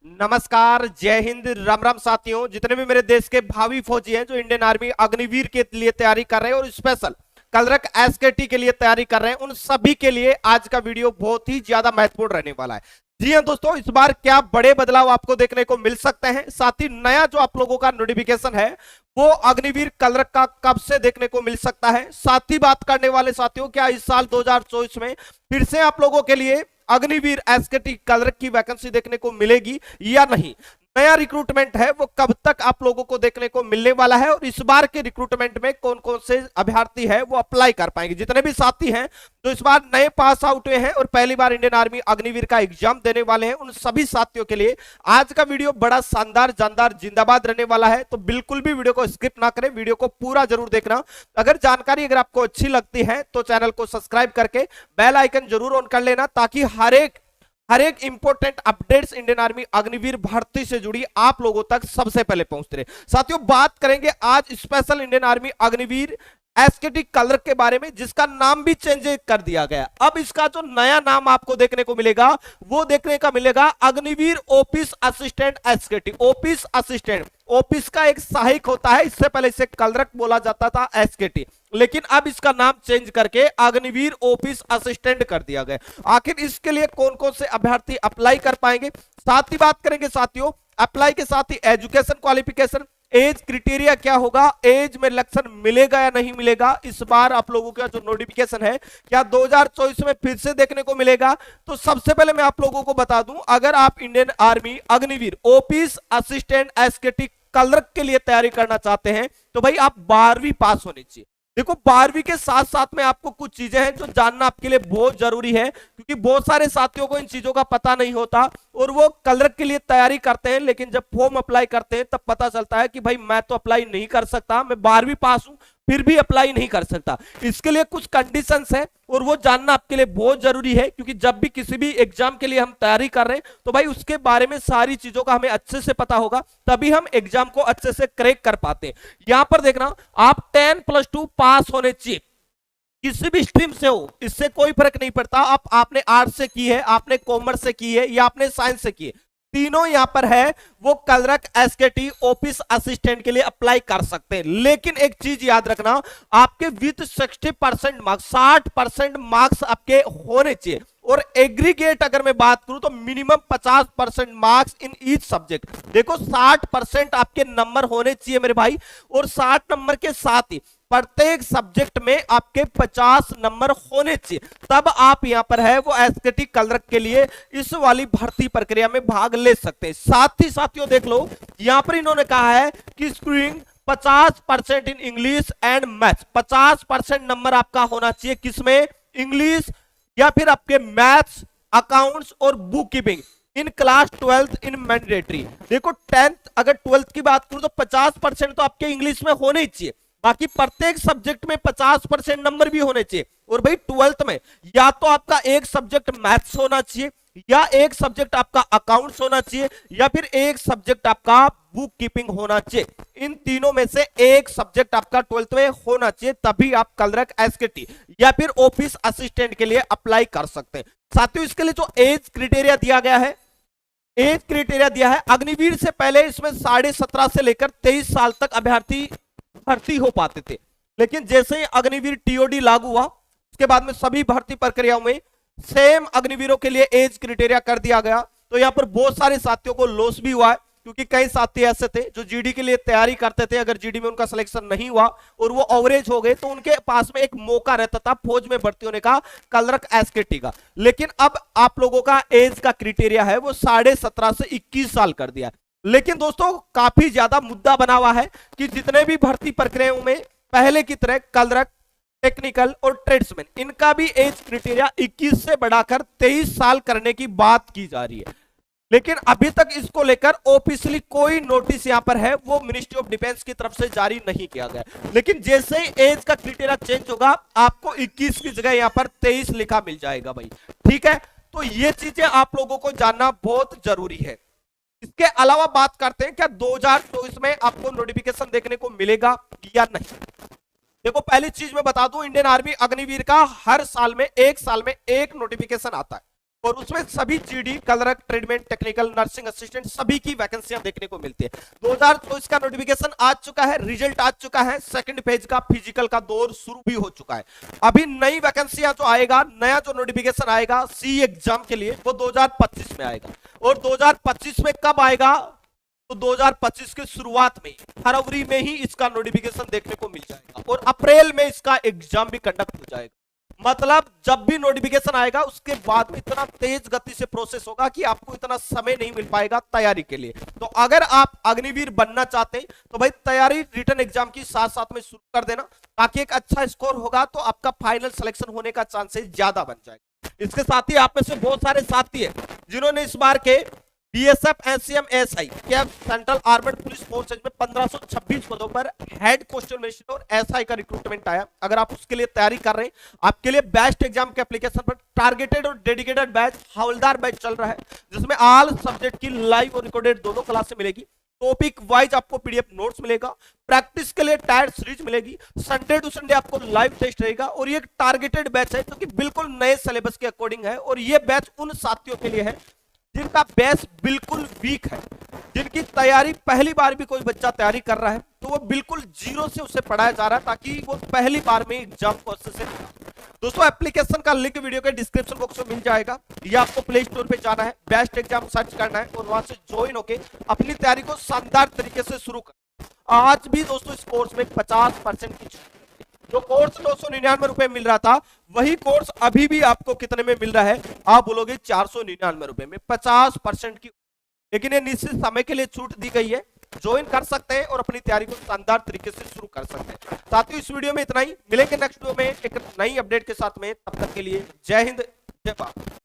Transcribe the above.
नमस्कार, जय हिंद, राम राम साथियों। जितने भी मेरे देश के भावी फौजी हैं जो इंडियन आर्मी अग्निवीर के लिए तैयारी कर रहे हैं और स्पेशल कलरक एसकेटी के लिए तैयारी कर रहे हैं, उन सभी के लिए आज का वीडियो बहुत ही ज्यादा महत्वपूर्ण रहने वाला है। जी हां दोस्तों, इस बार क्या बड़े बदलाव आपको देखने को मिल सकते हैं। साथ ही नया जो आप लोगों का नोटिफिकेशन है वो अग्निवीर कलरक का कब से देखने को मिल सकता है। साथ ही बात करने वाले साथियों, क्या इस साल 2024 में फिर से आप लोगों के लिए अग्निवीर एसकेटी कलरक की वैकेंसी देखने को मिलेगी या नहीं। नया रिक्रूटमेंट है वो कब तक आप लोगों को देखने को मिलने वाला है और इस बार के रिक्रूटमेंट में कौन कौन से अभ्यर्थी है वो अप्लाई कर पाएंगे। जितने भी साथी हैं जो इस बार नए पास आउट हुए हैं और पहली बार इंडियन आर्मी अग्निवीर का एग्जाम देने वाले हैं, उन सभी साथियों के लिए आज का वीडियो बड़ा शानदार जानदार जिंदाबाद रहने वाला है। तो बिल्कुल भी वीडियो को स्किप ना करें, वीडियो को पूरा जरूर देखना। अगर जानकारी अगर आपको अच्छी लगती है तो चैनल को सब्सक्राइब करके बेल आइकन जरूर ऑन कर लेना, ताकि हर एक important updates Indian army Agniveer भर्ती से जुड़ी आप लोगों तक सबसे पहले पहुंचते रहे। साथियों, बात करेंगे आज special Indian army Agniveer एसकेटी clerk के बारे में, जिसका नाम भी चेंज कर दिया गया। अब इसका जो नया नाम आपको देखने को मिलेगा वो देखने का मिलेगा Agniveer office assistant एसकेटी। Office assistant, office का एक सहायक होता है, इससे पहले इसे कलरक बोला जाता था एसकेटी, लेकिन अब इसका नाम चेंज करके अग्निवीर ऑफिस असिस्टेंट कर दिया गया। आखिर इसके लिए कौन कौन से अभ्यर्थी अप्लाई कर पाएंगे, साथ ही बात करेंगे साथियों। अप्लाई के साथ ही एजुकेशन क्वालिफिकेशन, एज क्राइटेरिया क्या होगा, एज में लक्षण मिलेगा या नहीं मिलेगा। इस बार आप लोगों का जो नोटिफिकेशन है क्या 2024 में फिर से देखने को मिलेगा। तो सबसे पहले मैं आप लोगों को बता दूं, अगर आप Indian army Agniveer office assistant एसकेटी clerk के लिए तैयारी करना चाहते हैं तो भाई आप 12वीं पास होनी चाहिए। देखो, 12वीं के साथ साथ में आपको कुछ चीजें हैं जो जानना आपके लिए बहुत जरूरी है, क्योंकि बहुत सारे साथियों को इन चीजों का पता नहीं होता और वो कलरक के लिए तैयारी करते हैं, लेकिन जब फॉर्म अप्लाई करते हैं तब पता चलता है कि भाई मैं तो अप्लाई नहीं कर सकता, मैं 12वीं पास हूं फिर भी अप्लाई नहीं कर सकता। इसके लिए कुछ कंडीशंस है और वो जानना आपके लिए बहुत जरूरी है, क्योंकि जब भी किसी भी एग्जाम के लिए हम तैयारी कर रहे हैं तो भाई उसके बारे में सारी चीजों का हमें अच्छे से पता होगा, तभी हम एग्जाम को अच्छे से क्रैक कर पाते हैं। यहां पर देखना, आप 10+2 पास होने चाहिए, किसी भी स्ट्रीम से हो, इससे कोई फर्क नहीं पड़ता। आपने आर्ट्स से की है, आपने कॉमर्स से की है या आपने साइंस से की है, तीनों यहां पर है वो कलरक एसकेटी ऑफिस असिस्टेंट के लिए अप्लाई कर सकते हैं। लेकिन एक चीज याद रखना, आपके विद 60% मार्क्स, 60% मार्क्स आपके होने चाहिए। और एग्रीगेट अगर मैं बात करूं तो minimum 50% marks in each subject. देखो, 60% आपके नंबर होने चाहिए मेरे भाई, और 60 नंबर के साथ ही प्रत्येक सब्जेक्ट में आपके 50 नंबर होने चाहिए, तब आप यहां पर है वो एसकेटी कलरक के लिए इस वाली भर्ती प्रक्रिया में भाग ले सकते हैं। साथ ही साथियों देख लो, यहां पर इन्होंने कहा है कि screening 50% in English and maths. 50% number आपका होना चाहिए किसमें, इंग्लिश या फिर आपके मैथ्स, अकाउंट्स और book keeping in class 12th in mandatory. देखो, 10th अगर 12th की बात करूं तो 50% तो आपके इंग्लिश में होने ही चाहिए, बाकी प्रत्येक सब्जेक्ट में 50% नंबर भी होने चाहिए। और भाई 12th में या तो आपका एक सब्जेक्ट मैथ्स होना चाहिए, या एक सब्जेक्ट आपका अकाउंट्स होना चाहिए, या फिर एक सब्जेक्ट आपका बुक कीपिंग होना चाहिए। इन तीनों में से एक सब्जेक्ट आपका 12th में होना चाहिए, तभी आप कलरक एसकेटी या फिर ऑफिस असिस्टेंट के लिए अप्लाई कर सकते हैं। साथियों, इसके लिए जो एज क्राइटेरिया दिया गया है, एज क्राइटेरिया दिया है अग्निवीर से पहले इसमें 17.5 से लेकर 23 साल तक अभ्यर्थी भर्ती हो पाते थे, लेकिन जैसे ही अग्निवीर टीओडी लागू हुआ उसके बाद में सभी भर्ती प्रक्रियाओं में सेम अग्निवीरों के लिए एज क्राइटेरिया कर दिया गया। तो यहां पर बहुत सारे साथियों को लॉस भी हुआ है, क्योंकि कई साथी ऐसे थे जो जीडी के लिए तैयारी करते थे, अगर जीडी में उनका सिलेक्शन नहीं हुआ और वो एवरेज हो गए तो उनके पास में एक मौका रहता था फौज में भर्ती होने का, कलरक एसकेटी का। लेकिन अब आप लोगों का एज का क्राइटेरिया है वो 17.5 से 21 साल कर दिया है। लेकिन दोस्तों, काफी ज्यादा मुद्दा बना हुआ है कि जितने भी भर्ती प्रक्रियाओं में पहले की तरह कलरक, टेक्निकल और ट्रेड्समैन, इनका भी एज क्राइटेरिया 21 से बढ़ाकर 23 साल करने की बात की जा रही है। लेकिन अभी तक इसको लेकर ऑफिशियली कोई नोटिस यहां पर है वो मिनिस्ट्री ऑफ डिफेंस की तरफ से जारी नहीं किया गया। लेकिन जैसे ही एज का क्राइटेरिया चेंज होगा आपको 21 की जगह यहां पर 23 लिखा मिल जाएगा भाई, ठीक है। तो ये चीजें आप लोगों को जानना बहुत जरूरी है। इसके अलावा बात करते हैं क्या 2024 में आपको नोटिफिकेशन देखने को मिलेगा या नहीं। देखो, पहली चीज मैं बता दूं, इंडियन आर्मी अग्निवीर का हर साल में एक नोटिफिकेशन आता है। और उसमें सभी GD, clerk, tradesmen, technical, nursing assistant सभी की वैकेंसियां देखने को मिलती है। 2024 का नोटिफिकेशन आ चुका है, रिजल्ट आ चुका है, सेकंड फेज का फिजिकल का दौर शुरू भी हो चुका है। अभी नई वैकेंसियां जो आएगा, नया जो नोटिफिकेशन आएगा सी एग्जाम के लिए, वो 2025 में आएगा। और 2025 में कब आएगा? तो 2025 के शुरुआत में, फरवरी में ही इसका नोटिफिकेशन देखने को मिल जाएगा और अप्रैल में इसका एग्जाम भी कंडक्ट हो जाएगा। मतलब जब भी नोटिफिकेशन आएगा उसके बाद में इतना तेज गति से प्रोसेस होगा कि आपको इतना समय नहीं मिल पाएगा तैयारी के लिए। तो अगर आप अग्निवीर बनना चाहते हैं तो भाई तैयारी रिटन एग्जाम की साथ साथ में शुरू कर देना, ताकि एक अच्छा स्कोर होगा तो आपका फाइनल सिलेक्शन होने का चांसेस ज्यादा बन जाएगा। इसके साथ ही आप में से बहुत सारे साथी है जिन्होंने इस बार के बीएसएफ, एससीएम, एसआई क्या सेंट्रल आर्मड पुलिस फोर्सेज में 1526 पदों पर हेड कांस्टेबल और एसआई का रिक्रूटमेंट आया। अगर आप उसके लिए तैयारी कर रहे हैं, आपके लिए बेस्ट एग्जाम के एप्लीकेशन पर टारगेटेड और डेडिकेटेड बैच हवलदार बैच चल रहा है, जिसमें ऑल सब्जेक्ट की लाइव और रिकॉर्डेड दोनों क्लासें मिलेगी। टॉपिक वाइज आपको पीडीएफ नोट्स मिलेगा, प्रैक्टिस के लिए टायर सीरीज मिलेगी, संडे टू संडे आपको लाइव टेस्ट रहेगा। और ये टारगेटेड बैच है जो कि बिल्कुल नए सिलेबस के अकॉर्डिंग है। और ये बैच उन साथियों के लिए है जिनका बेस बिल्कुल वीक है, जिनकी तैयारी पहली बार भी कोई बच्चा तैयारी कर रहा है तो वो बिल्कुल जीरो से उसे पढ़ाया जा रहा है, ताकि वो पहली बार में एग्जाम को अच्छे से। दोस्तों एप्लीकेशन का लिंक वीडियो के डिस्क्रिप्शन बॉक्स में मिल जाएगा, या आपको प्ले स्टोर पे जाना है, बेस्ट एग्जाम सर्च करना है और वहां से ज्वाइन होके अपनी तैयारी को शानदार तरीके से शुरू कर। आज भी दोस्तों इस कोर्स में 50% की छूट, जो कोर्स 299 रुपए मिल रहा था वही कोर्स अभी भी आपको कितने में मिल रहा है? आप बोलोगे 499 रुपए में, 50% की। लेकिन ये निश्चित समय के लिए छूट दी गई है, ज्वाइन कर सकते हैं और अपनी तैयारी को शानदार तरीके से शुरू कर सकते हैं। साथियों इस वीडियो में इतना ही, मिलेंगे नेक्स्ट वीडियो में एक नई अपडेट के साथ में। तब तक के लिए जय हिंद, जय भारत।